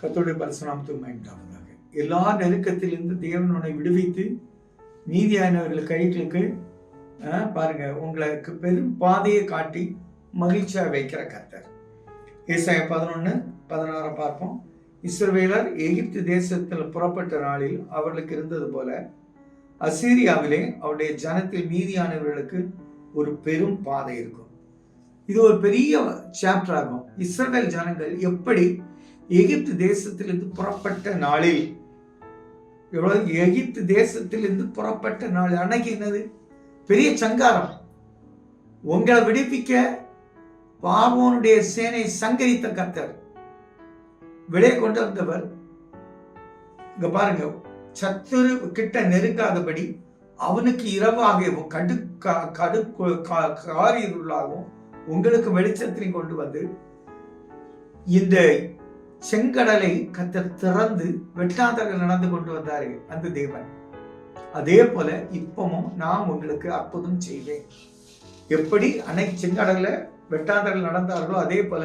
கர்த்தருடைய பரிசுநாமத்துக்கு மகிமையுண்டாவதாக. எல்லா நெருக்கத்திலிருந்து தேவன் உன்னை விடுவித்து மீதியானவர்கள் கைகளுக்கு பாருங்க உங்களுக்கு பெரும் பாதையை காட்டி மகிழ்ச்சியா வைக்கிற கர்த்தர். ஏசாயா 11:16 பார்ப்போம். இஸ்ரவேலர் எகிப்து தேசத்தில் புறப்பட்ட நாளில் அவர்களுக்கு இருந்தது போல அசீரியாவிலே அவருடைய ஜனத்தில் மீதியானவர்களுக்கு ஒரு பெரும் பாதை இருக்கும். இது ஒரு பெரிய சாப்டர் ஆகும். இஸ்ரவேல் ஜனங்கள் எப்படி எகிப்து தேசத்திலிருந்து புறப்பட்ட நாளில், எகிப்து தேசத்திலிருந்து புறப்பட்ட நாள் அன்னைக்கு என்னது பெரிய சங்காரம். உங்களை விடுவிக்க பார்வோனுடைய சேனை சங்கரித்த கர்த்தர் விலை கொண்டு வந்தவர். இங்க பாருங்க, சத்துரு கிட்ட நெருங்காதபடி அவனுக்கு இரவாகவும் காரிருளாகவும் உங்களுக்கு வெளிச்சத்திலையும் கொண்டு வந்து இந்த செங்கடலை கர்த்தர் திறந்து வெட்டாந்தர்கள் நடந்து கொண்டு வந்தாரு அந்த தேவன். அதே போல இப்பவும் நான் உங்களுக்கு அற்புதம் செய்வேன். எப்படி அன்னைக்கு செங்கடல்ல வெட்டாந்தர்கள் நடந்தார்களோ அதே போல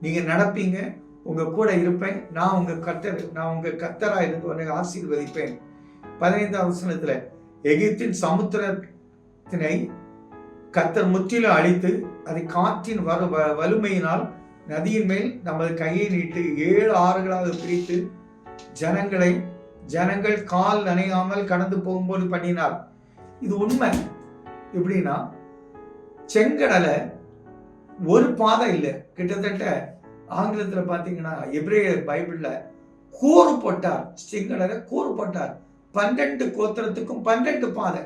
நீங்க நடப்பீங்க. உங்க கூட இருப்பேன். நான் உங்க கர்த்தரா இருந்து உன்னை ஆசீர்வதிப்பேன். 15ஆம் வசனத்துல எகிப்தின் சமுத்திரத்தினை கர்த்தர் முற்றிலும் அழித்து அதை காற்றின் வலுமையினால் நதியின் மேல் நமது கையை நீட்டு 7 ஆறுகளாக பிரித்து ஜனங்கள் கால் நனையாமல் கடந்து போகும்போது பண்ணினார். இது உண்மை. எப்படின்னா செங்கடலை ஒரு பாதை இல்லை, கிட்டத்தட்ட ஆங்கிலத்தில் பார்த்தீங்கன்னா எபிரேய பைபிள்ல கூறு போட்டார். செங்கடலை கூறு போட்டார். 12 கோத்திரத்துக்கும் 12 பாதை.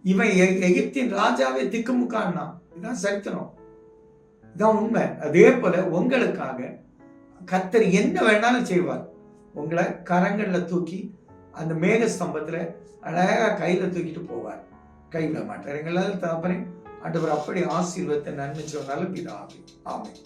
இவன் எகிப்தின் ராஜாவே திக்குமுக்கான்னா. இதுதான் சரித்திரம், இதான் உண்மை. அதே போல உங்களுக்காக கர்த்தர் என்ன வேணாலும் செய்வார். உங்களை கரங்கள்ல தூக்கி அந்த மேக ஸ்தம்பத்துல அழகா கையில தூக்கிட்டு போவார். கைவிட மாட்டார். எங்களால் தகப்பனே ஆண்டவர் அப்படி ஆசீர்வாதத்தை நன்மை சொன்னாலும் பிதாவே. ஆமென்.